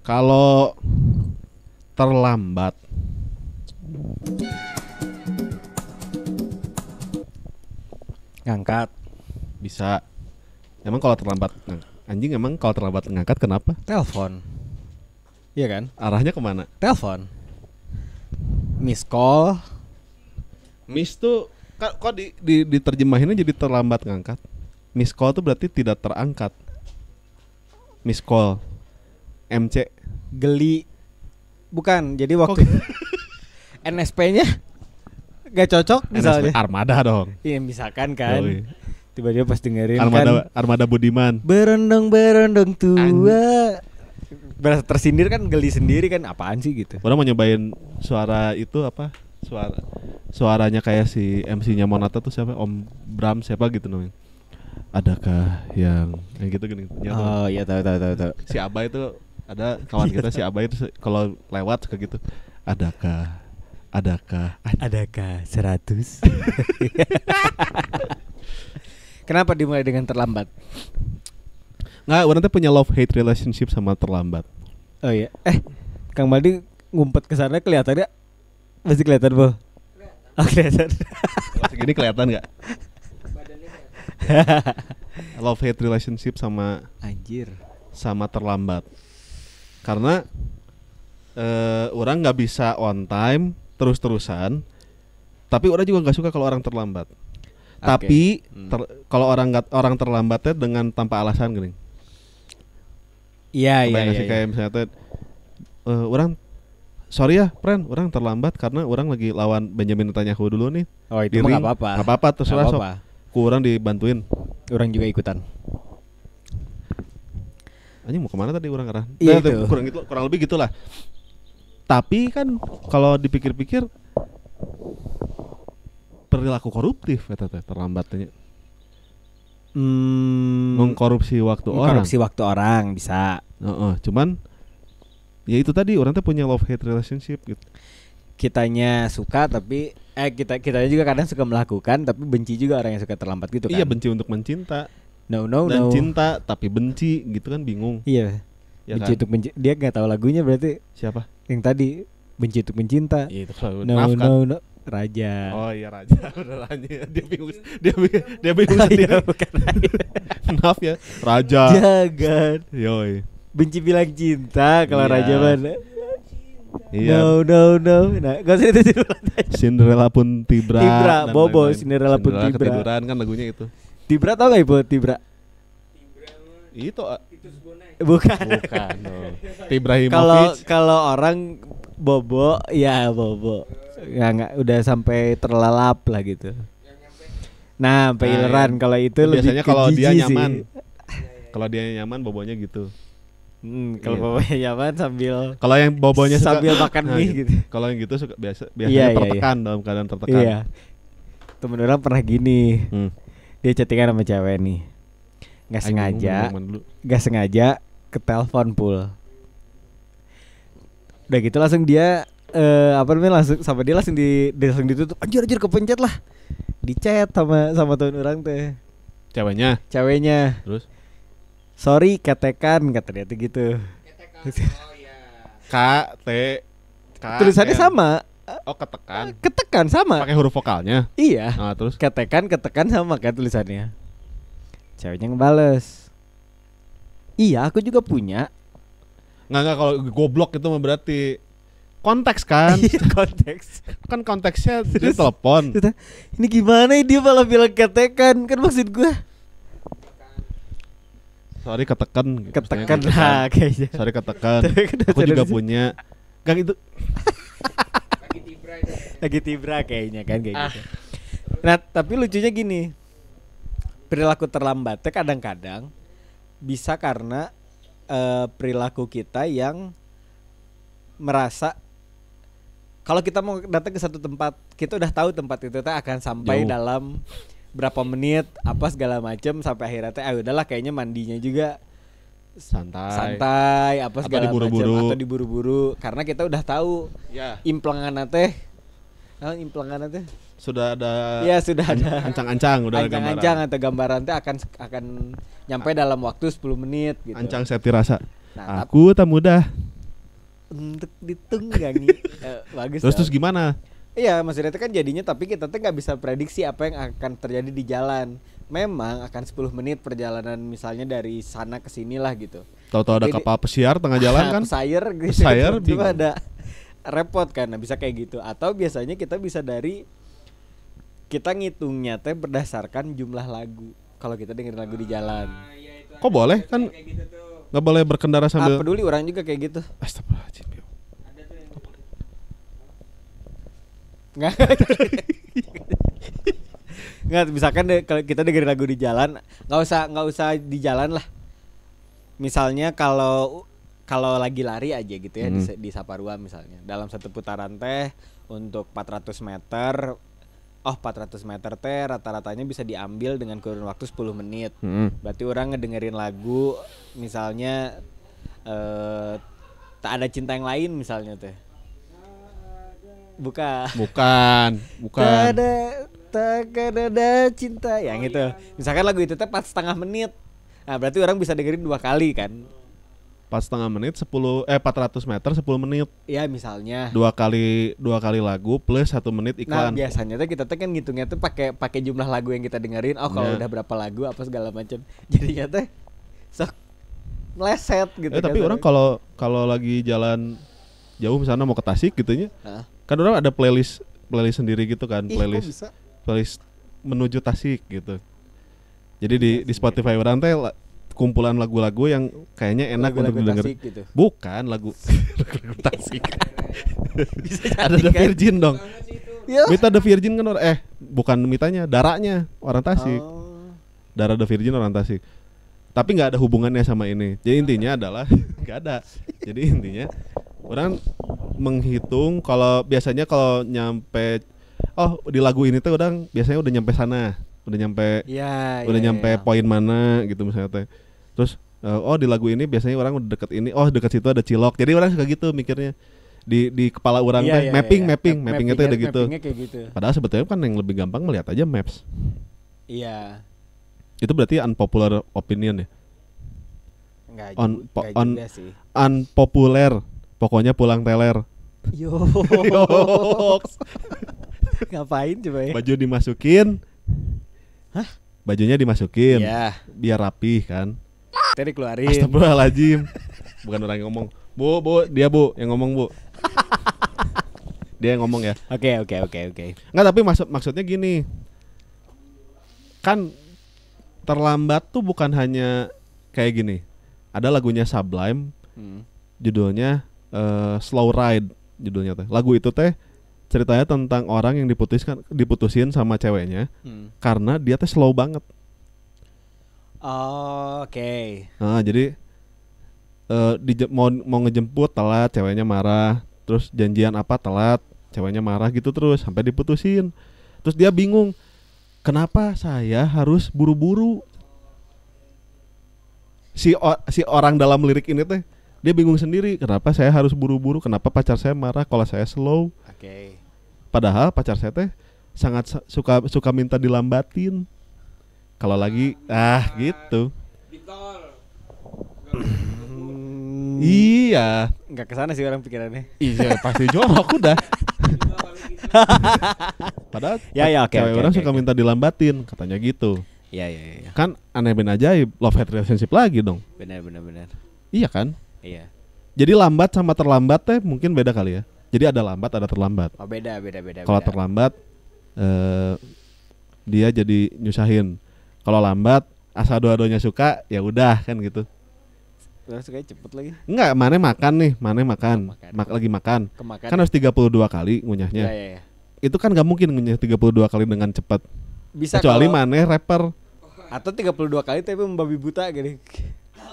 Kalau terlambat ngangkat bisa. Emang kalau terlambat anjing emang kalau terlambat ngangkat kenapa? telepon. Iya kan? Arahnya kemana? Telepon. Miss call. Miss tuh kok diterjemahinnya jadi terlambat ngangkat. Miss call tuh berarti tidak terangkat. Miss call. MC. Geli. Bukan, jadi waktu NSP-nya gak cocok misalnya. Armada dong. Iya misalkan kan. Yoi. Tiba-tiba pas dengerin Armada Budiman. Berondong tua. Berasa tersindir kan, geli sendiri kan, apaan sih gitu. Orang mau nyobain suara itu apa? Suaranya kayak si MC-nya Monata tuh siapa? Om Bram siapa gitu namanya. Adakah yang gitu gini. Oh iya tahu. Si Abah itu ada kawan kita si Abah itu kalau lewat suka gitu. Adakah 100. Kenapa dimulai dengan terlambat? Nggak, orang tuh punya love hate relationship sama terlambat. Oh iya. Kang Baldi ngumpet ke sana kelihatannya masih kelihatan, Bo. Oh, kelihatan. Kalau segini kelihatan nggak? Love hate relationship sama terlambat. Karena orang nggak bisa on time terus-terusan. Tapi orang juga nggak suka kalau orang terlambat. Tapi kalau orang terlambatnya dengan tanpa alasan gini. Iya. Kayak misalnya orang sorry ya, friend, orang terlambat karena orang lagi lawan Benjamin Netanyahu dulu nih. Oh, itu mah enggak apa-apa. Enggak apa-apa, terserah sok. Ku orang dibantuin. Orang juga ikutan. Anjing mau kemana tadi orang arah? Iya, kurang lebih gitulah. Tapi kan kalau dipikir-pikir perilaku koruptif kata terlambatnya. Mengkorupsi waktu orang bisa. Cuman ya itu tadi orang tuh punya love hate relationship gitu. Kitanya suka tapi kitanya juga kadang suka melakukan tapi benci juga orang yang suka terlambat gitu kan. Iya, benci untuk mencinta. No. Cinta tapi benci gitu kan bingung. Iya. Ya benci kan? Untuk benci. Dia enggak tahu lagunya berarti. Siapa? Yang tadi benci untuk mencinta. Itu no. Raja. Oh iya Raja. Benerannya dia bingung. Dia bingung sendiri. Bukan Raja. Maaf ya. Raja. Jangan. Yoi. Benci bilang cinta kalau Raja mana? Iya. No. Nah, gak usah itu dulu. Cinderella pun Tibra Bobo, Cinderella pun Tibra. Ketiduran kan lagunya itu. Tibra tau gak Ibu Tibra? Itu Bukan. No. Ibrahimovic. Kalau orang Bobo, ya Bobo. Enggak udah sampai terlelap lah gitu. Nah, sampai ileran kalau itu biasanya lebih kalau dia nyaman. Sih. Kalau dia nyaman bobonya gitu. Kalau bobonya nyaman kalau yang bobonya sambil makan mie gitu. Kalau yang gitu biasanya tertekan dalam keadaan tertekan. Iya. Temen orang pernah gini. Dia chattingan sama cewek nih. Enggak sengaja ke telepon pul. Udah gitu langsung dia langsung sama dia langsung ditutup. Anjir kepencet lah. Di chat sama temen orang teh. Ceweknya. Terus? Sorry ketekan kata dia tuh gitu. Oh iya. Tulisannya sama. Oh ketekan. Ketekan sama. Pakai huruf vokalnya. Iya. Terus? Ketekan sama kan tulisannya. Ceweknya ngebales. Iya aku juga punya. Nggak kalau goblok itu mah berarti konteks kan. Konteks. Kan konteksnya dia telepon. Ini gimana dia malah bilang ketekan. Kan maksud gue sorry ketekan lah kayaknya. Sorry ketekan. Aku juga punya. Kan itu lagi tibra kayaknya kan kayak gitu. Nah tapi lucunya gini, perilaku terlambatnya kadang-kadang bisa karena perilaku kita yang merasa kalau kita mau datang ke satu tempat, kita udah tahu tempat itu akan sampai dalam berapa menit, apa segala macam sampai akhirnya udahlah kayaknya mandinya juga santai apa segala macam atau diburu-buru karena kita udah tahu implangan teh sudah ada ancang-ancang udah ancang-ancang atau gambaran teh akan nyampai dalam waktu 10 menit gitu. Ancang Septi Rasa. Aku tak mudah untuk ditunggangi. Bagus. Terus gimana? Iya, maksudnya itu kan jadinya tapi kita tuh nggak bisa prediksi apa yang akan terjadi di jalan. Memang akan 10 menit perjalanan misalnya dari sana ke sini lah gitu. Tahu-tahu ada kapal pesiar tengah jalan kan? Pesair gitu. Pesair Cuma ada repot kan. Nah, bisa kayak gitu. Atau biasanya kita bisa kita ngitungnya teh berdasarkan jumlah lagu. Kalau kita dengerin lagu di jalan. Kok boleh kan? Nggak boleh berkendara sambil. Peduli orang juga kayak gitu. Astagfirullahaladzim. Nggak, misalkan kalau kita dengerin lagu di jalan, nggak usah di jalan lah. Misalnya kalau lagi lari aja gitu ya di Saparua misalnya, dalam satu putaran teh untuk 400 meter, 400 meter teh rata-ratanya bisa diambil dengan kurun waktu 10 menit. Berarti orang ngedengerin lagu misalnya tak ada cinta yang lain misalnya teh. Bukan. Tak ada cinta yang itu. Misalkan lagu itu teh 4,5 menit. Nah, berarti orang bisa dengerin 2 kali kan. 4,5 menit 400 meter 10 menit. Iya, misalnya. 2 kali lagu plus 1 menit iklan. Nah, biasanya tuh kita tuh kan ngitungnya tuh pakai jumlah lagu yang kita dengerin. Kalau udah berapa lagu apa segala macam. Jadinya teh sok meleset gitu. Tapi orang kalau lagi jalan jauh misalnya mau ke Tasik gitunya. Kan orang ada playlist sendiri gitu kan, playlist menuju Tasik gitu. Jadi di Spotify orang teh kumpulan lagu-lagu yang kayaknya enak untuk didengar. Gitu. Bukan lagu Tasik. Ada The Virgin dong. Mita The Virgin kan bukan Mitanya, Daranya orang Tasik. Dara The Virgin orang Tasik. Tapi nggak ada hubungannya sama ini. Jadi intinya adalah nggak ada. Jadi intinya orang menghitung biasanya kalau nyampe di lagu ini tuh orang biasanya udah nyampe sana, udah nyampe poin mana gitu misalnya teh. Terus di lagu ini biasanya orang udah deket ini, deket situ ada Cilok. Jadi orang suka gitu mikirnya. Di kepala orang teh mapping itu udah gitu. Padahal sebetulnya kan yang lebih gampang melihat aja maps. Iya. Itu berarti unpopular opinion ya? Enggak juga sih. Unpopular. Pokoknya pulang teler. Yo. Ngapain coba ya? Baju dimasukin. Hah? Bajunya dimasukin. Iya. Biar rapih kan. Tadi keluarin. Astagfirullahaladzim. Bukan orang yang ngomong. Bu, dia Bu yang ngomong Bu. Dia yang ngomong ya. Oke. Enggak, tapi maksudnya gini. Kan terlambat tuh bukan hanya kayak gini. Ada lagunya Sublime. Judulnya Slow Ride judulnya teh. Lagu itu teh ceritanya tentang orang yang diputusin sama ceweknya karena dia teh slow banget. Oke. Nah, jadi mau ngejemput telat, ceweknya marah. Terus janjian apa telat, ceweknya marah gitu terus sampai diputusin. Terus dia bingung, kenapa saya harus buru-buru? Si orang dalam lirik ini teh dia bingung sendiri, kenapa saya harus buru-buru, kenapa pacar saya marah kalau saya slow. Padahal pacar saya teh sangat suka minta dilambatin. Kalau lagi gitu. Iya. Enggak kesana sih orang pikirannya. Iya pasti jorok udah. Padahal orang suka minta dilambatin, katanya gitu. Iya. Kan aneh ben ajaib, love hate relationship lagi dong. Benar. Iya kan? Iya. Jadi lambat sama terlambat teh mungkin beda kali ya. Jadi ada lambat, ada terlambat. Oh, beda. Kalau terlambat dia jadi nyusahin. Kalau lambat asal dua-duanya suka ya udah kan gitu. Terus kayak cepet lagi. Enggak, Mane makan. Lagi makan. Kan harus 32 kali ngunyahnya. Iya. Itu kan enggak mungkin ngunyah 32 kali dengan cepat. Bisa kecuali Mane rapper. Atau 32 kali tapi membabi buta gini.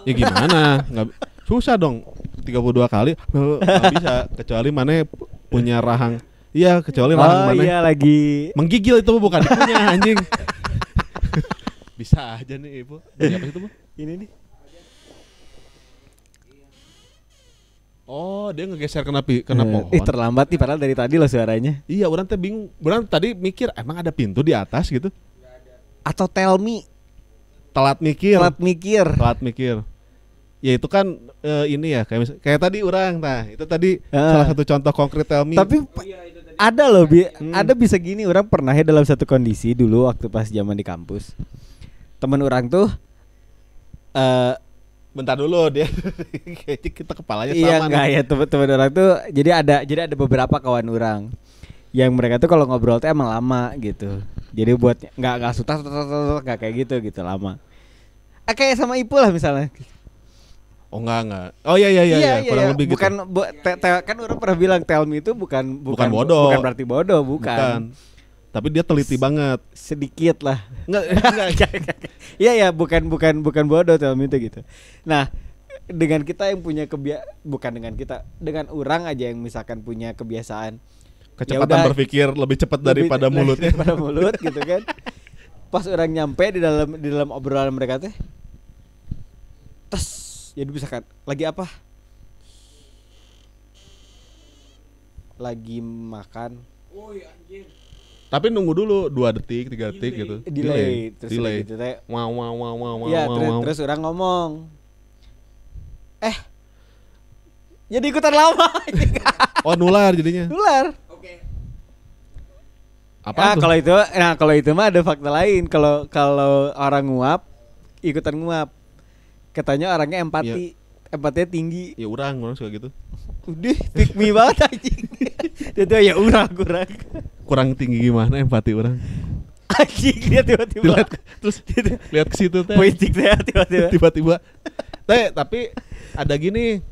Ya gimana? Enggak susah dong. 32 kali enggak bisa kecuali Mane punya rahang. Iya, kecuali rahang Mane. Iya lagi menggigil itu bukan dikunyah anjing. Bisa aja nih Ibu. Siapa itu Bu? Ini nih. Oh, dia ngegeser kena pohon. Terlambat nih padahal dari tadi loh suaranya. Iya, orang teh bingung. Orang tadi mikir emang ada pintu di atas gitu. Atau tell me. Telat mikir. Telat mikir. Ya itu kan ini ya kayak tadi orang, nah itu tadi salah satu contoh konkret tell me. Tapi ada loh, ada bisa gini, orang pernah ya dalam satu kondisi dulu waktu pas zaman di kampus. Temen orang tuh bentar dulu dia kayaknya kita kepalanya sama. iya enggak ya, temen orang tuh jadi ada beberapa kawan orang yang mereka tuh kalau ngobrol tuh emang lama gitu. Jadi buat nggak sutas nggak kayak gitu lama. Kayak sama Ipul lah misalnya. Oh enggak. Oh iya kurang lebih bukan, gitu. Kan orang pernah bilang tell me itu bukan bodoh. Bukan berarti bodoh, bukan. Tapi dia teliti banget. Sedikit lah. Enggak. Iya bukan bodoh tell me itu gitu. Nah, dengan kita yang punya dengan orang aja yang misalkan punya kebiasaan kecepatan berpikir lebih cepat daripada mulutnya. Daripada mulut gitu kan. Pas orang nyampe di dalam obrolan mereka teh, jadi bisa kan lagi apa? Lagi makan. Oh iya anjir. Tapi nunggu dulu 2 detik, 3 detik gitu. Delay. Terus delay. gitu teh. Wow. Iya, terus orang ngomong. Jadi ikutan lama. Oh, nular jadinya. Nular. Oke. Apa tuh? Kalau itu mah ada fakta lain. Kalau orang nguap, ikutan nguap. Katanya orangnya empati. Empatinya tinggi. Ya orang suka gitu. Udah, pick me banget anjing. Itu ya orang. Kurang tinggi gimana empati orang? Anjing dia tiba-tiba. Terus lihat ke situ teh. Pointik teh Tiba-tiba. Tapi ada gini.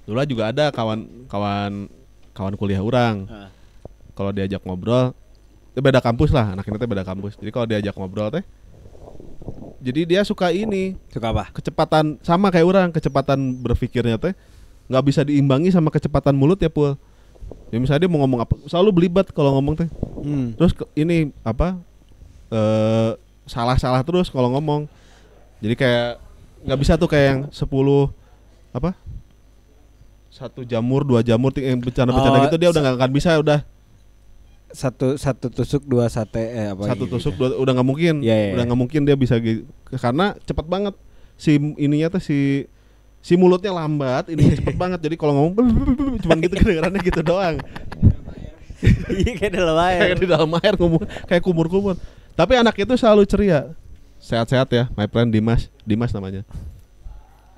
Dulu juga ada kawan kuliah orang. Kalau diajak ngobrol, beda kampus lah, anak ini beda kampus. Jadi kalau diajak ngobrol teh, jadi dia suka apa? Kecepatan sama kayak orang, kecepatan berpikirnya teh nggak bisa diimbangi sama kecepatan mulut ya Pul. Ya misalnya dia mau ngomong apa, selalu belibet kalau ngomong teh. Terus salah terus kalau ngomong. Jadi kayak nggak bisa tuh kayak yang 1 jamur 2 jamur bercanda gitu dia udah nggak akan bisa udah. Satu tusuk 2 sate satu tusuk 2 udah nggak mungkin. Udah nggak mungkin dia bisa gitu karena cepat banget si mulutnya lambat, ini cepet banget. Jadi kalau ngomong cuman gitu kedengarannya gitu doang. Iya kayak di dalam air ngomong kayak kumur-kumur. Tapi anak itu selalu ceria. Sehat-sehat ya, my friend Dimas namanya.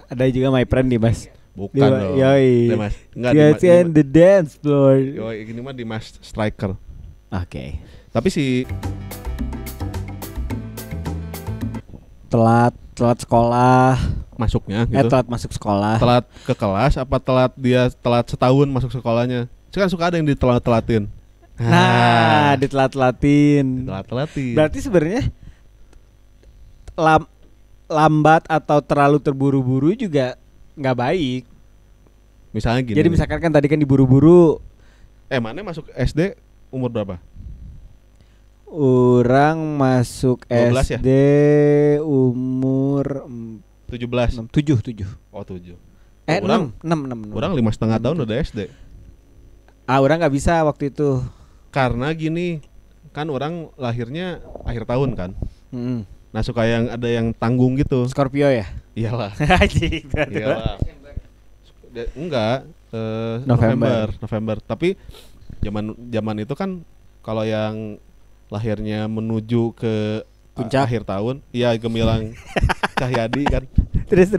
Ada juga my friend Dimas. Bukan dong. Dimas. Enggak Dimas. The dance floor. Yoi, ini mah Dimas striker. Oke. Tapi si telat sekolah masuknya gitu. Telat masuk sekolah. Telat ke kelas apa telat setahun masuk sekolahnya. Sekarang suka ada yang ditelat-telatin. Nah, ditelat-telatin. Berarti sebenarnya lambat atau terlalu terburu-buru juga nggak baik. Misalnya gini. Jadi misalkan kan tadi kan diburu-buru. Mana masuk SD umur berapa? Orang masuk SD ya? Umur 17. 7. Oh 7. 6. Orang 5,5 tahun udah SD. Orang nggak bisa waktu itu. Karena gini, kan orang lahirnya akhir tahun kan. Nah suka yang ada yang tanggung gitu. Scorpio ya? Iyalah. Iyalah. Enggak. November. Tapi zaman itu kan kalau yang lahirnya menuju ke puncak akhir tahun, iya Gemilang Cahyadi kan. Terus.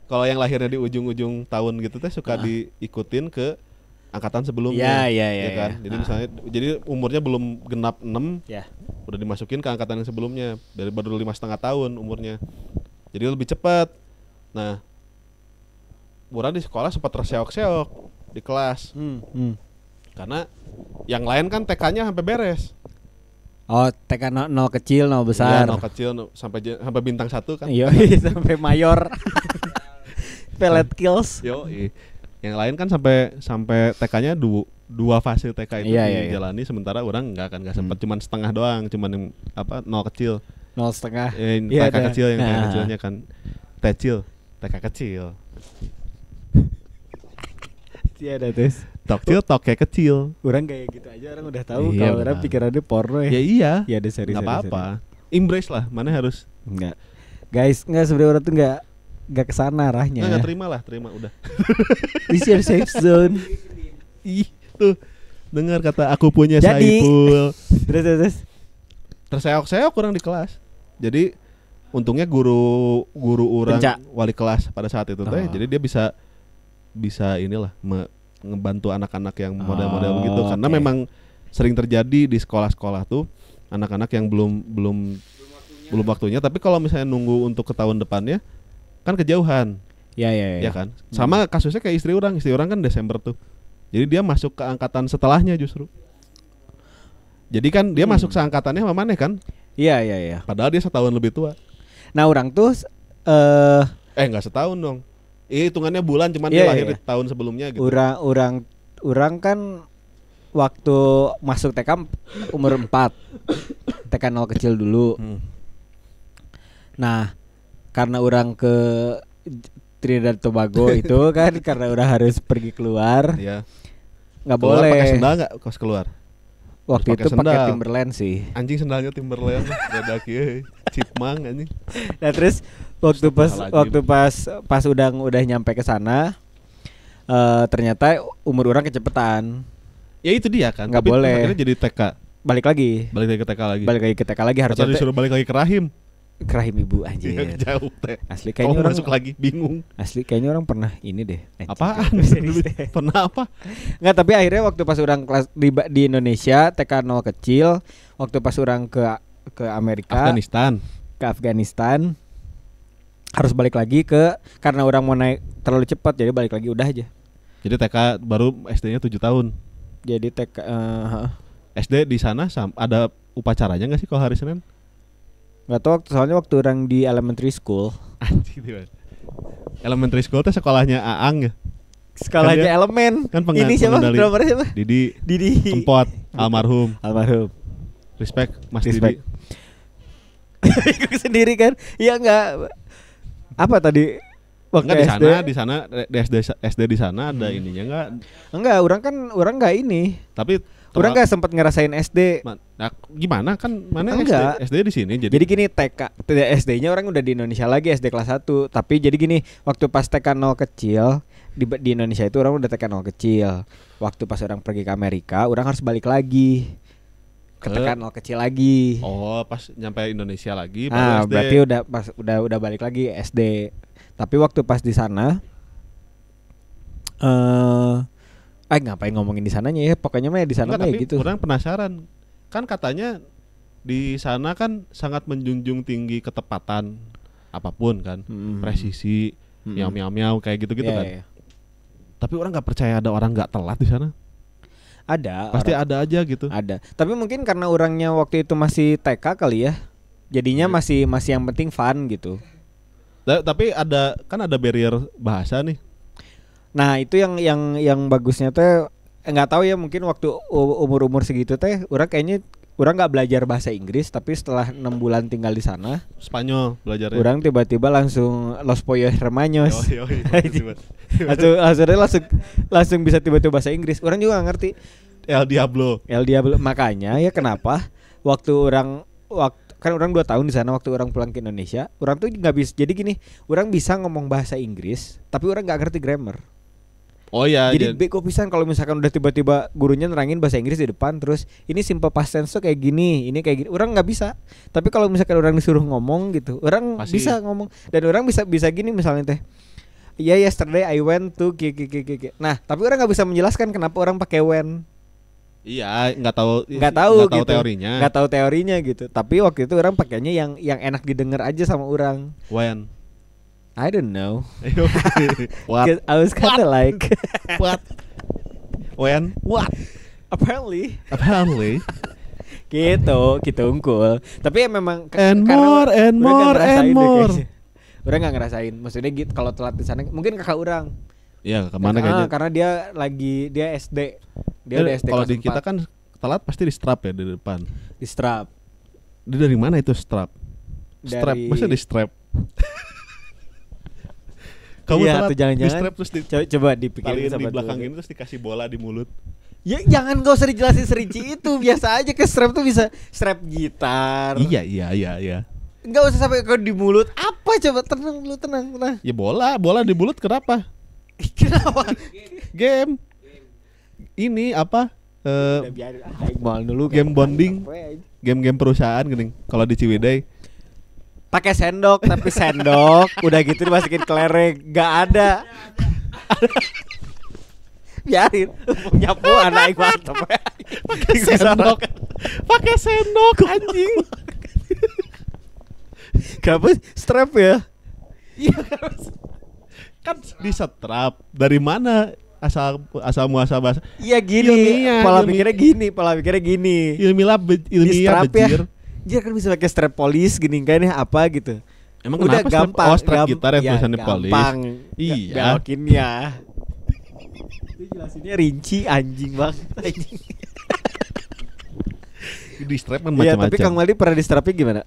Kalau yang lahirnya di ujung-ujung tahun gitu teh suka diikutin ke angkatan sebelumnya. Iya kan. Jadi misalnya umurnya belum genap 6. Ya. Udah dimasukin ke angkatan yang sebelumnya. Baru 5,5 tahun umurnya. Jadi lebih cepat. Nah, Murah di sekolah sempat terseok-seok di kelas. Karena yang lain kan TK-nya sampai beres. Oh, TK 0 kecil, 0 besar. Iya, 0 kecil sampai bintang 1 kan. Iya, sampai mayor. Pellet kills. Yang lain kan sampai TK-nya 2 fase TK itu dijalani, sementara orang enggak sempat, cuman setengah doang, cuman yang 0 kecil. 0 setengah. TK kecil yang TK kecilnya kan. TK kecil. Iya ada tes. Tok kayak kecil. Orang kayak gitu aja orang udah tahu kalau orang pikirannya porno ya. Ya iya. Iya ada seri. Enggak apa-apa. Embrace lah, mana harus. Enggak. Guys, sebenarnya orang tuh enggak gak kesana arahnya. Nggak terima udah. This your safe zone. Ih, tuh dengar kata aku punya Jadi, Saiful. Terus. Terseok-seok kurang di kelas. Jadi untungnya guru orang Penca. wali kelas pada saat itu teh. Oh. Jadi dia bisa inilah ngebantu anak-anak yang model-model begitu karena oke. memang sering terjadi di sekolah-sekolah tuh anak-anak yang belum waktunya, tapi kalau misalnya nunggu untuk ke tahun depannya kan kejauhan. Ya kan? Sama kasusnya kayak istri orang kan Desember tuh. Jadi dia masuk ke angkatan setelahnya justru. Jadi kan dia masuk seangkatannya sama Maneh kan? Iya. Padahal dia setahun lebih tua. Nah, orang tuh Enggak setahun dong. Hitungannya bulan cuman dia lahir di tahun sebelumnya gitu. Orang kan waktu masuk TK umur 4. TK 0 kecil dulu. Nah, karena orang ke Trinidad Tobago itu kan karena udah harus pergi keluar. Iya. Nggak Keluar boleh. pakai sendal enggak kos keluar? Waktu Terus itu pakai sendal. Timberland sih. Anjing sendalnya Timberland beda kieu. Chipmunk anjing. Nah, terus waktu pas udah nyampe ke sana ternyata umur orang kecepetan. Ya itu dia kan. Nggak Tapi boleh. akhirnya jadi TK. Balik lagi Balik lagi ke TK lagi. harusnya Atau disuruh balik lagi ke rahim. ke rahim ibu anjir. Jauh teh. Asli Kalau kayaknya orang masuk lagi bingung. Asli kayaknya orang pernah ini deh. Apaan? Pernah apa? Enggak, tapi akhirnya waktu pas orang kelas di Indonesia TK 0 kecil, waktu pas orang ke Amerika, ke Afghanistan harus balik lagi karena orang mau naik terlalu cepat jadi balik lagi udah aja. Jadi TK baru SD-nya 7 tahun. Jadi TK SD di sana ada upacaranya enggak sih kalau hari Senin? Enggak tahu soalnya waktu orang di elementary school. Anjing tiba. Elementary school teh sekolahnya Aang ya. Sekolahnya Kan elemen. kan Ini siapa? Drummernya siapa? Didi Kempot. almarhum. Respect Mas Respect. Didi. Ikut sendiri kan? Iya enggak. Apa tadi? Waktu Enggak di sana SD di sana ada ininya enggak? Enggak, orang enggak ini. Tapi Orang enggak sempat ngerasain SD. Nah, gimana kan mana Enggak. SD di sini Jadi gini SD-nya orang udah di Indonesia lagi SD kelas 1. Tapi jadi gini, waktu pas TK 0 kecil di Indonesia itu orang udah TK 0 kecil. Waktu pas orang pergi ke Amerika, orang harus balik lagi ke TK 0 kecil lagi. Oh, pas nyampe Indonesia lagi Nah, baru SD. berarti udah balik lagi SD. Tapi waktu pas di sana ngapain ngomongin di sananya ya? Pokoknya mah di sana mah tapi gitu. orang penasaran. Kan katanya di sana kan sangat menjunjung tinggi ketepatan apapun kan. Presisi, miau kayak gitu-gitu kan. Iya. Tapi orang nggak percaya ada orang nggak telat di sana. Ada. Pasti ada aja gitu. Ada. Tapi mungkin karena orangnya waktu itu masih TK kali ya. Jadinya masih yang penting fun gitu. Tapi ada barrier bahasa nih. Nah, itu yang bagusnya teh nggak tahu ya, mungkin waktu umur segitu teh orang nggak belajar bahasa Inggris, tapi setelah 6 bulan tinggal di sana Spanyol belajarnya. orang tiba-tiba langsung los pollos hermanos. langsung bisa tiba-tiba bahasa Inggris. Orang juga nggak ngerti. El Diablo. Makanya ya kenapa waktu kan orang 2 tahun di sana, waktu orang pulang ke Indonesia, orang tuh nggak bisa. Jadi gini, orang bisa ngomong bahasa Inggris, tapi orang nggak ngerti grammar. Oh ya. Jadi bego pisan kalau misalkan udah tiba-tiba gurunya nerangin bahasa Inggris di depan, terus ini simple past tense tuh kayak gini, ini kayak gini, orang nggak bisa. Tapi kalau misalkan orang disuruh ngomong gitu, orang pasti bisa ngomong, dan orang bisa gini misalnya teh. Yeah, yesterday I went to Nah, tapi orang nggak bisa menjelaskan kenapa orang pakai when. Iya, nggak tahu gitu. teorinya. Nggak tahu teorinya gitu. Tapi waktu itu orang pakainya yang enak didengar aja sama orang. When? I don't know. What? I was kinda like What? When? What? Apparently gitu unggul. Tapi ya memang and more. Orang nggak ngerasain. Maksudnya gitu, kalau telat di sana mungkin kakak orang. Iya, kemana kayaknya? Karena dia SD. Dia udah SD. Kalau di kelas kita 4. kan telat pasti di strap ya di depan. Di strap. Dia dari mana itu strap? Strap, masa di strap? Kamu iya, telat tuh jangan-jangan di strap terus coba dipikirin di belakang ini terus dikasih bola di mulut. Ya jangan, gak usah dijelasin serinci itu. Biasa aja ke strap tuh bisa strap gitar. Iya. Enggak usah sampai ke di mulut. Apa coba tenang dulu, tenang. Ya bola di mulut kenapa? Kenapa? Game. Ini apa? Udah biarin aing mal dulu. Game bonding. Game-game perusahaan gini. Kalau di Ciwidey pakai sendok, tapi sendok udah gitu dimasukin kelereng, enggak ada. Biarin nyapu anak aing mantep. Pakai sendok anjing. Kenapa strap ya? Iya kan di strap. Dari mana asal muasabah? Iya gini. Pola pikirnya gini. Ilmiah strap bejir. Ya. Dia kan bisa pakai strap polis gini kan ya apa gitu. Emang udah kenapa gampang, strap gitar yang tulisannya polis? Gampang. Iya. Belokinnya. Itu jelasinnya rinci anjing banget anjing. Di strap kan Iya, macam-macam. tapi Kang Maldi pernah di strapnya gimana?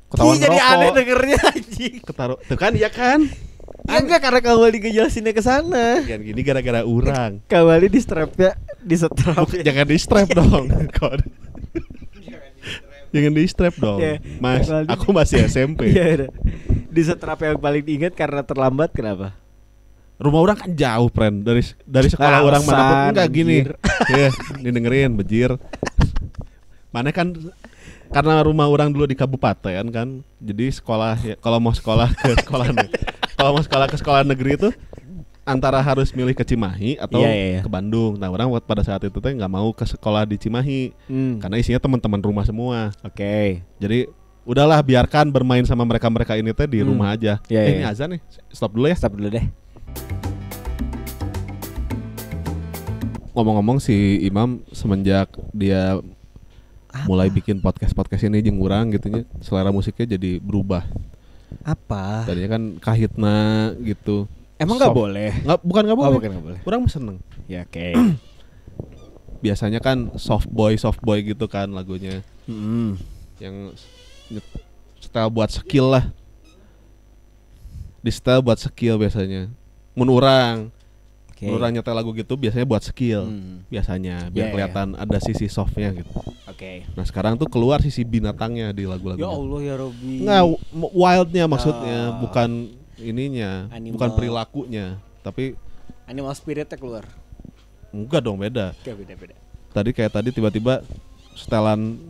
Ketahuan jadi rokok. aneh dengernya anjing. Ketaruh. Tuh kan iya kan? Ya enggak karena Kang Maldi ngejelasinnya ke sana. Kan gini gara-gara urang. Kang Maldi di strapnya di strap. Jangan di strap dong. Jangan di strap dong. Ya, Mas, aku masih SMP. Iya, di strap yang paling diingat karena terlambat kenapa? Rumah orang kan jauh, friend. Dari sekolah orang manapun enggak gini. Ya, didengerin bejir. Mana kan karena rumah orang dulu di kabupaten kan. Jadi sekolah ya, kalau mau sekolah ke sekolah negeri itu antara harus milih ke Cimahi atau ke Bandung. Nah, orang pada saat itu teh enggak mau ke sekolah di Cimahi. Karena isinya teman-teman rumah semua. Oke. Jadi udahlah biarkan bermain sama mereka-mereka ini teh di rumah aja. Ini azan nih. Stop dulu ya. Stop dulu deh. Ngomong-ngomong si Imam semenjak dia mulai bikin podcast ini jeung urang gitunya, selera musiknya jadi berubah. Apa? Tadinya kan kahitna gitu. Emang nggak boleh? Bukan nggak boleh. Bukan nggak boleh. Orang seneng. Ya oke. Biasanya kan soft boy gitu kan lagunya. Yang style buat skill lah. Di style buat skill biasanya. Mun urang nyetel lagu gitu biasanya buat skill. Biasanya biar kelihatan ada sisi softnya gitu. Oke. Nah sekarang tuh keluar sisi binatangnya di lagu-lagunya. Ya Allah ya Robbi. Nggak, wildnya maksudnya, bukan ininya, bukan perilakunya, tapi animal spiritnya keluar. Enggak dong, beda. Oke, beda. Tadi tiba-tiba setelan,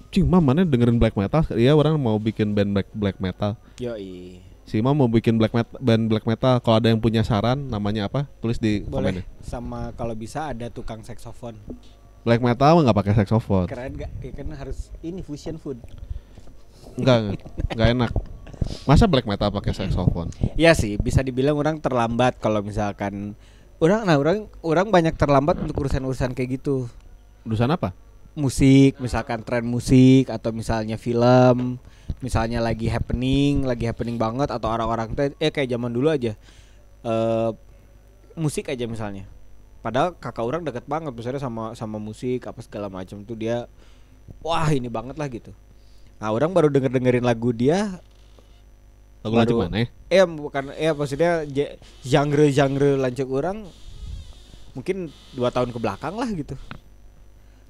cing Mam mana dengerin black metal? Iya orang mau bikin band black metal. Yoi. Si Mam mau bikin band black metal. Kalau ada yang punya saran, namanya apa? Tulis di boleh. komen. Sama kalau bisa ada tukang saksofon. Black metal mah nggak pakai saksofon. Keren nggak? Ya kan harus ini fusion food. Nggak enak. Masa black metal pakai saksofon? Iya sih, bisa dibilang orang terlambat kalau misalkan orang banyak terlambat untuk urusan-urusan kayak gitu. Urusan apa? Musik, misalkan tren musik atau misalnya film, misalnya lagi happening banget atau orang-orang kayak zaman dulu aja. Musik aja misalnya. Padahal kakak orang deket banget misalnya sama musik apa segala macam tuh dia wah ini banget lah gitu. Nah, orang baru dengerin lagu dia. Lagu mana ya? Maksudnya genre lancuk orang mungkin 2 tahun ke belakang lah gitu.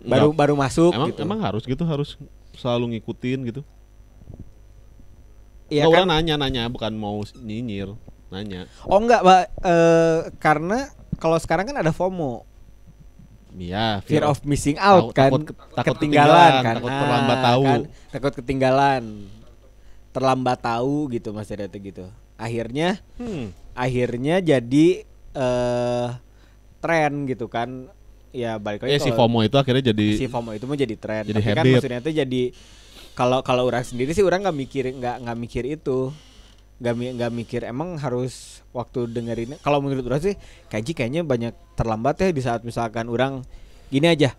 Baru masuk emang, gitu. Emang harus selalu ngikutin gitu. Iya kan kan nanya bukan mau nyinyir, nanya. Oh enggak, Pak. Karena kalau sekarang kan ada FOMO. Iya, fear of missing out takut ketinggalan kan. Takut terlambat tahu. Kan, takut ketinggalan. Terlambat tahu gitu Mas Dede gitu. Akhirnya jadi tren gitu kan. Ya balik lagi si FOMO itu akhirnya jadi itu mau jadi tren. Jadi tapi habit. Kan maksudnya itu jadi kalau orang sendiri sih orang nggak mikir itu. Nggak mikir emang harus waktu dengerin. Kalau menurut orang sih kayaknya banyak terlambat ya di saat misalkan orang gini aja.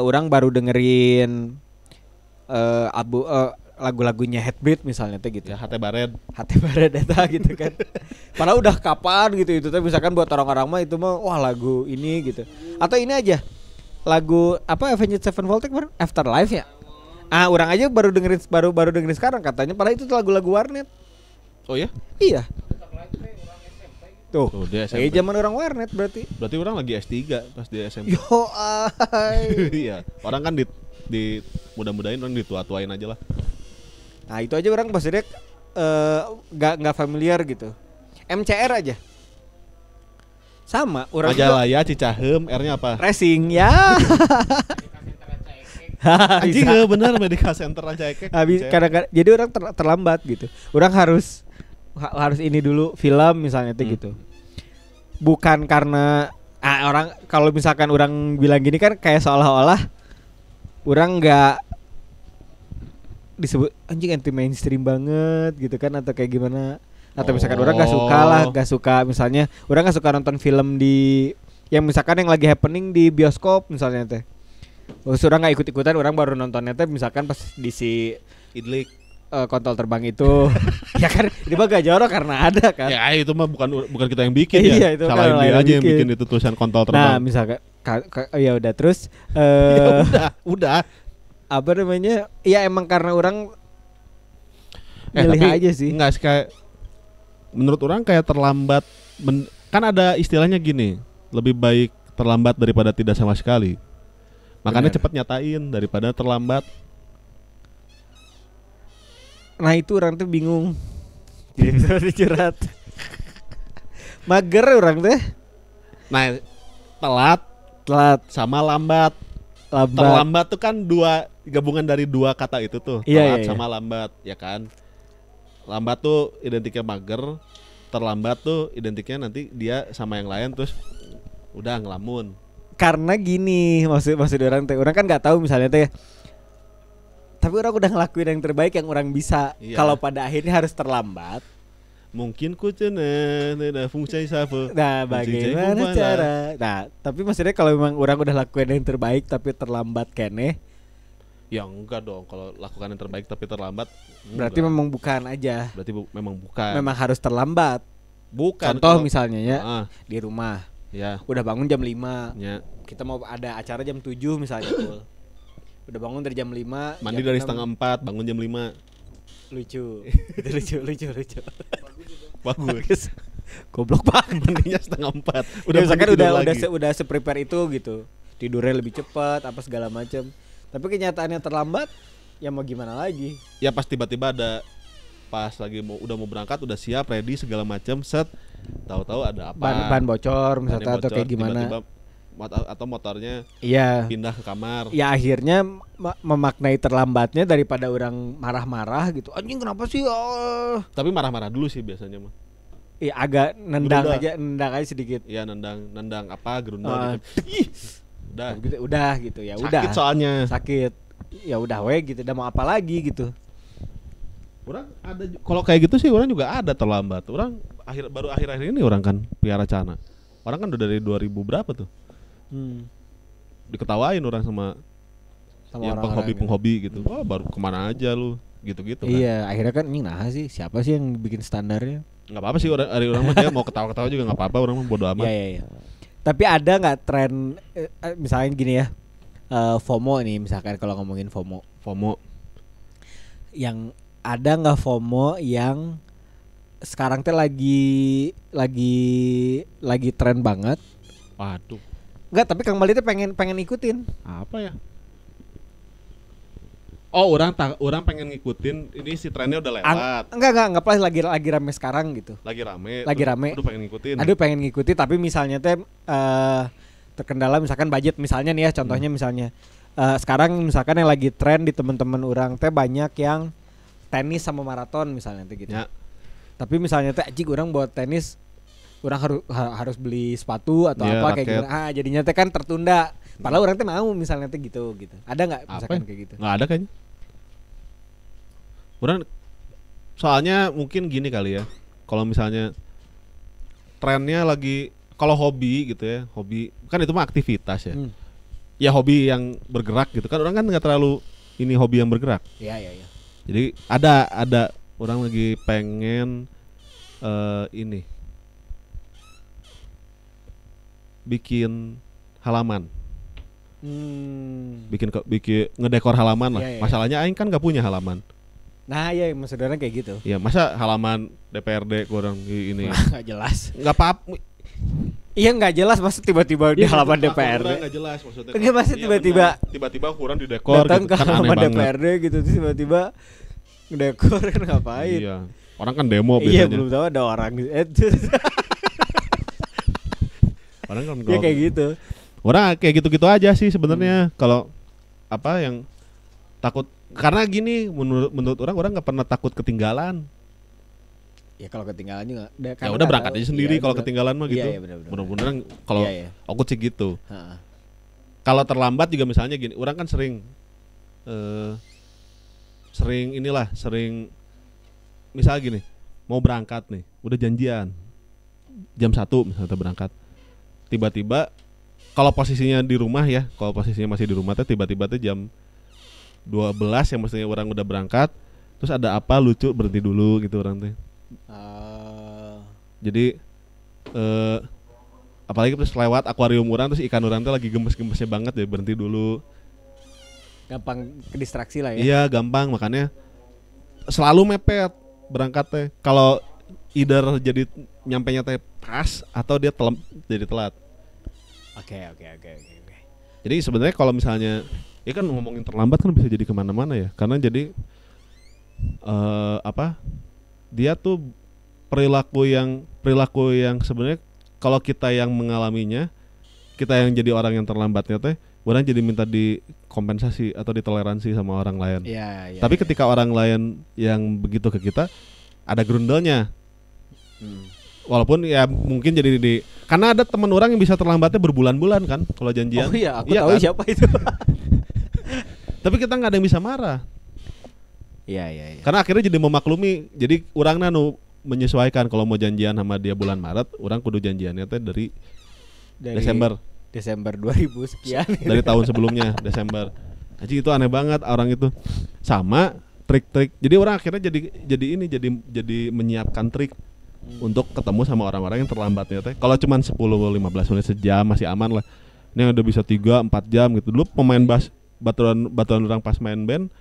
Orang baru dengerin lagu-lagunya Hatebreed misalnya tuh gitu. Ya, Hate Bared eta gitu kan. Padahal udah kapan gitu itu. Tapi misalkan buat orang-orang mah itu mah wah lagu ini gitu. Atau ini aja. Lagu apa Avenged Sevenfold Afterlife ya. Orang aja baru dengerin sekarang katanya. Padahal itu tuh lagu-lagu warnet. Oh ya? Iya. Tuh dia SMP. Zaman orang warnet berarti. Berarti orang lagi S3 pas di SMP. Yo Iya. Orang kan di mudah-mudahin orang ditua-tuain aja lah. Nah itu aja orang maksudnya nggak familiar gitu. MCR aja sama orang Majalaya Cicahem R-nya apa? racing ya. Anjing bener Medical Center Rancaikek. Kadang-kadang jadi orang terlambat gitu. Orang harus ini dulu film misalnya tuh gitu. Bukan karena orang kalau misalkan orang bilang gini kan kayak seolah-olah orang nggak disebut anjing anti mainstream banget gitu kan atau kayak gimana atau misalkan orang nggak suka misalnya orang nggak suka nonton film di yang misalkan yang lagi happening di bioskop misalnya teh. Orang nggak ikut-ikutan, orang baru nontonnya teh misalkan pas di si Idlik kontol terbang itu. Ya kan ini mah gak jorok karena ada kan. Ya itu mah bukan kita yang bikin ya. Iya, itu salahin dia aja yang bikin itu tulisan kontol terbang. Nah misalkan ya udah terus ya udah apa namanya? Ya emang karena orang milih aja sih. Enggak kayak menurut orang kayak terlambat kan ada istilahnya gini, lebih baik terlambat daripada tidak sama sekali. Makanya cepat nyatain daripada terlambat. Nah itu orang tuh bingung. Jadi terus curhat. Mager orang teh. Nah telat sama lambat. Terlambat tuh kan gabungan dari dua kata itu tuh. Telat sama lambat ya kan. Lambat tuh identiknya mager. Terlambat tuh identiknya nanti dia sama yang lain terus udah ngelamun. Karena gini maksud orang kan nggak tahu misalnya teh, tapi orang udah ngelakuin yang terbaik yang orang bisa. Kalau pada akhirnya harus terlambat, mungkin ku cenah fungsi safe. Nah bagaimana cara? Nah tapi maksudnya kalau memang orang udah lakuin yang terbaik tapi terlambat kene, ya enggak dong. Kalau lakukan yang terbaik tapi terlambat, berarti memang bukan aja. Berarti memang bukan. Memang harus terlambat. Bukan. Contoh misalnya ya di rumah. Ya. Udah bangun jam 5 ya. Kita mau ada acara jam 7 misalnya full. Udah bangun dari jam 5 mandi dari 3:30 bangun jam 5. Lucu. Lucu. Bagus. Goblok banget mandinya 3:30. Udah se-prepare itu gitu. Tidurnya lebih cepat apa segala macam. Tapi kenyataannya terlambat ya mau gimana lagi? Ya pas tiba-tiba ada pas lagi udah mau berangkat udah siap ready segala macam set tahu-tahu ada apa ban bocor misalnya atau kayak gimana tiba-tiba atau motornya pindah ke kamar ya akhirnya memaknai terlambatnya daripada orang marah-marah gitu anjing kenapa sih tapi marah-marah dulu sih biasanya mah iya agak nendang aja sedikit iya nendang apa gerundal gitu udah gitu ya sakit udah soalnya sakit ya udah gitu udah mau apa lagi gitu. Orang ada kalau kayak gitu sih orang juga ada terlambat. Orang baru akhir-akhir ini orang kan piara cana. Orang kan udah dari 2000 berapa tuh. Diketawain orang sama yang penghobi gitu. Oh, baru kemana aja lu gitu-gitu kan. Iya, akhirnya kan ini nah sih siapa sih yang bikin standarnya? Enggak apa-apa sih orang mah dia mau ketawa-ketawa juga enggak apa-apa, orang mah bodo amat. Iya. Tapi ada enggak tren misalnya gini ya. FOMO nih misalkan kalau ngomongin FOMO. Yang ada nggak FOMO yang sekarang teh lagi tren banget? Waduh. Enggak, tapi Kang Bali teh pengen ikutin. Apa ya? Oh, orang pengen ngikutin ini si trennya udah lewat. Enggak lagi rame sekarang gitu. Lagi rame. Aduh pengen ngikutin. Tapi misalnya teh terkendala misalkan budget misalnya nih ya contohnya misalnya sekarang misalkan yang lagi tren di teman-teman orang teh banyak yang tenis sama maraton misalnya gitu. Ya. Tapi misalnya teh anjing orang buat tenis orang harus beli sepatu atau apa kayak gimana. Jadinya teh kan tertunda. Padahal orang teh mau misalnya teh gitu. Ada enggak misalkan kayak gitu? Enggak ada kayaknya. Orang soalnya mungkin gini kali ya. Kalau misalnya trennya lagi kalau hobi gitu ya, hobi kan itu mah aktivitas ya. Ya hobi yang bergerak gitu kan orang kan enggak terlalu ini hobi yang bergerak. Iya. Jadi ada orang lagi pengen ini bikin halaman, bikin ngedekor halaman lah. Masalahnya aing kan nggak punya halaman. Nah ya maksudnya kayak gitu. Ya masa halaman DPRD kurang ini nggak jelas. Nggak apa-apa. Iya nggak jelas maksud tiba-tiba di halaman DPRD. Nggak jelas maksudnya. Iya maksud tiba-tiba kurang di dekor datang gitu, ke kan halaman aneh DPRD banget. gitu terus tiba-tiba Ngedekor kan ngapain? Iya. Orang kan demo Iya, biasanya. belum tahu ada orang. Orang kan Ya kayak gitu. Orang kayak gitu-gitu aja sih sebenarnya. Kalau apa yang takut karena gini menurut orang nggak pernah takut ketinggalan. Ya kalau ketinggalan juga Ya udah berangkat aja sendiri kalau ketinggalan mah gitu. Iya, benar. Bener-bener kalau Iya. aku sih gitu. Heeh. Kalau terlambat juga misalnya gini, orang kan sering misal gini, mau berangkat nih, udah janjian jam 1 misalnya berangkat. Tiba-tiba kalau posisinya di rumah ya, kalau posisinya masih di rumah tuh tiba-tiba tuh jam 12 yang mestinya orang udah berangkat, terus ada apa lucu berhenti dulu gitu orang tuh. Jadi apalagi terus lewat akuarium orang terus ikan orang tuh lagi gemes-gemesnya banget ya berhenti dulu. Gampang ke distraksi lah ya. Iya gampang makanya selalu mepet berangkat teh. Kalau either jadi nyampenya teh pas atau dia jadi telat. Oke. Jadi sebenarnya kalau misalnya ya kan ngomongin terlambat kan bisa jadi kemana-mana ya. Karena jadi dia tuh perilaku yang sebenarnya kalau kita yang mengalaminya, kita yang jadi orang yang terlambatnya teh, orang jadi minta dikompensasi atau ditoleransi sama orang lain. Iya. Tapi ketika orang lain yang begitu ke kita, ada grundelnya. Walaupun ya mungkin jadi karena ada teman orang yang bisa terlambatnya berbulan-bulan kan kalau janjian. Oh iya, aku tahu kan? Siapa itu. Tapi kita nggak ada yang bisa marah. Iya. Karena akhirnya jadi memaklumi. Jadi orang nanu menyesuaikan kalau mau janjian sama dia bulan Maret, orang kudu janjiannya teh dari Desember 2000 sekian. Dari tahun sebelumnya Desember. Jadi itu aneh banget orang itu. Sama trik-trik. Jadi orang akhirnya jadi menyiapkan trik untuk ketemu sama orang-orang yang terlambatnya teh. Kalau cuman 10-15 menit sejam masih aman lah. Ini udah bisa 3-4 jam gitu. Dulu pemain bass baturan orang pas main band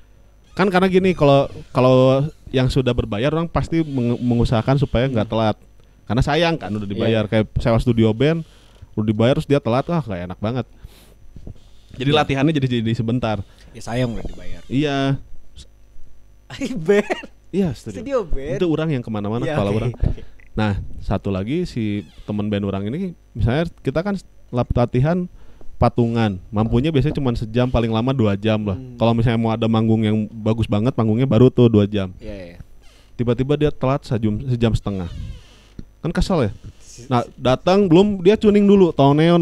kan karena gini kalau yang sudah berbayar orang pasti mengusahakan supaya nggak telat. Karena sayang kan udah dibayar kayak sewa studio band udah dibayar terus dia telat kayak enak banget. Jadi latihannya jadi sebentar. Ya sayang udah dibayar. Iya. Band. Iya studio band. Itu orang yang kemana-mana ya, kalau orang. Nah satu lagi si teman band orang ini misalnya kita kan latihan patungan, mampunya biasanya cuma sejam paling lama 2 jam lah. Kalau misalnya mau ada manggung yang bagus banget, panggungnya baru tuh 2 jam. Iya. Tiba-tiba dia telat sejam setengah. Kan kesel ya. Nah, datang belum dia tuning dulu, toneo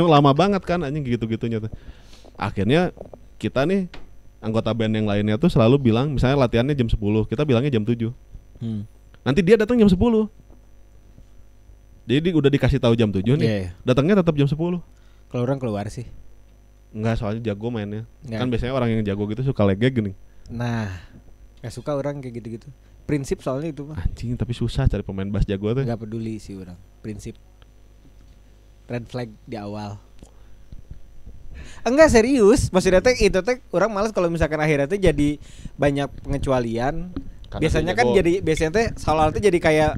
lama banget kan anjing gitu-gitunya tuh. Akhirnya kita nih anggota band yang lainnya tuh selalu bilang misalnya latihannya jam 10, kita bilangnya jam 7. Nanti dia datang jam 10. Jadi udah dikasih tahu jam 7 nih. Datangnya tetap jam 10. Kalau orang keluar sih. Enggak, soalnya jago mainnya. Kan biasanya orang yang jago gitu suka legek gini. Nah, gak suka orang kayak gitu-gitu. Prinsip soalnya itu mah. Anjing, tapi susah cari pemain bass jago tuh. Gak peduli sih orang. Prinsip. Red flag di awal. Enggak serius. Maksudnya teh itu teh orang malas kalau misalkan akhirnya teh jadi banyak pengecualian. Karena biasanya kan biasanya teh soalnya teh jadi kayak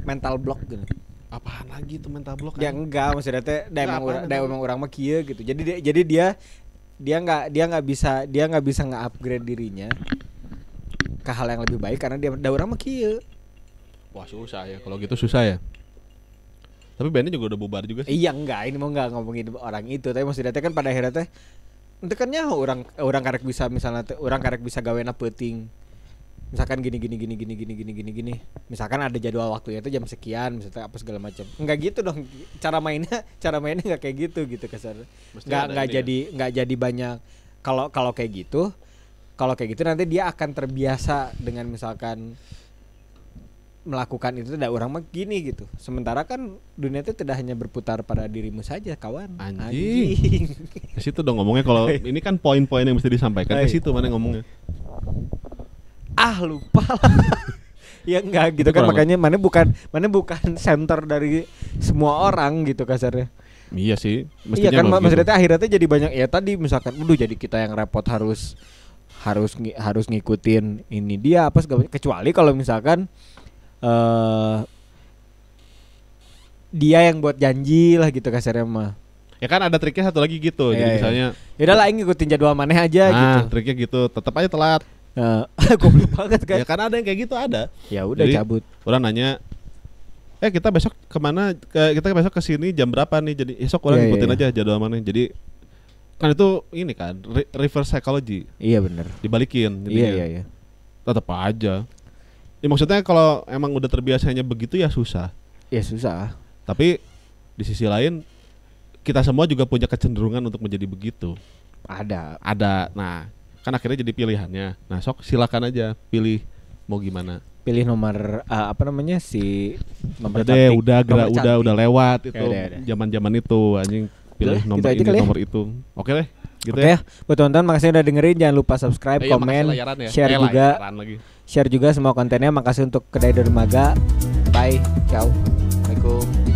mental block gitu. Apaan lagi tuh mental block? Ya enggak, maksudnya teh emang orang mah kieu gitu. Jadi dia nggak bisa nge-upgrade dirinya ke hal yang lebih baik karena dia orang mah kieu. Wah, susah ya. Kalau gitu susah ya. Tapi bandnya juga udah bubar juga sih. Iya enggak, ini mau enggak ngomongin orang itu, tapi maksudnya teh kan pada akhirnya teh ente kan nyaho orang karek bisa misalnya teh orang karek bisa gawena peuting. Misalkan gini. Misalkan ada jadwal waktunya itu jam sekian, misalnya apa segala macam. Enggak gitu dong. Cara mainnya enggak kayak gitu kasar. Enggak jadi banyak. Kalau kayak gitu nanti dia akan terbiasa dengan misalkan melakukan itu tidak orang mah gini gitu. Sementara kan dunia itu tidak hanya berputar pada dirimu saja, kawan. Anjing. Ke situ dong ngomongnya kalau ini kan poin-poin yang mesti disampaikan. Ke situ mana ngomongnya. Lupa lah. Ya enggak gitu kan, makanya mana bukan center dari semua orang gitu kasarnya. Iya sih. Iya kan maksudnya akhirnya jadi banyak ya tadi misalkan jadi kita yang repot harus ngikutin ini dia apa segala macam, kecuali kalau misalkan dia yang buat janji lah gitu kasarnya mah. Ya kan ada triknya satu lagi gitu. Jadi misalnya ya udah lah ngikutin jadwal maneh aja gitu. Triknya gitu, tetap aja telat. Goblok banget kan. Ya kan ada yang kayak gitu ada. Ya udah Jadi, cabut. Orang nanya, kita besok kemana? Kita besok kesini jam berapa nih? Jadi esok orang ngikutin aja jadwal mana. Jadi kan itu ini kan reverse psychology. Iya benar. Dibalikin. Iya. Tetap aja. Ya maksudnya kalau emang udah terbiasanya begitu ya susah. Ya susah. Tapi di sisi lain kita semua juga punya kecenderungan untuk menjadi begitu. Ada. Nah, kan akhirnya jadi pilihannya. Nah, sok silakan aja pilih mau gimana. Pilih nomor si nomor cantik. Udah lewat itu. Zaman-zaman itu anjing pilih nomor ini nomor itu. Oke deh. Gitu ya. Buat teman-teman makasih udah dengerin, jangan lupa subscribe, komen, share juga. Share juga semua kontennya. Makasih untuk Kedai Dermaga. Bye. Ciao. Assalamualaikum.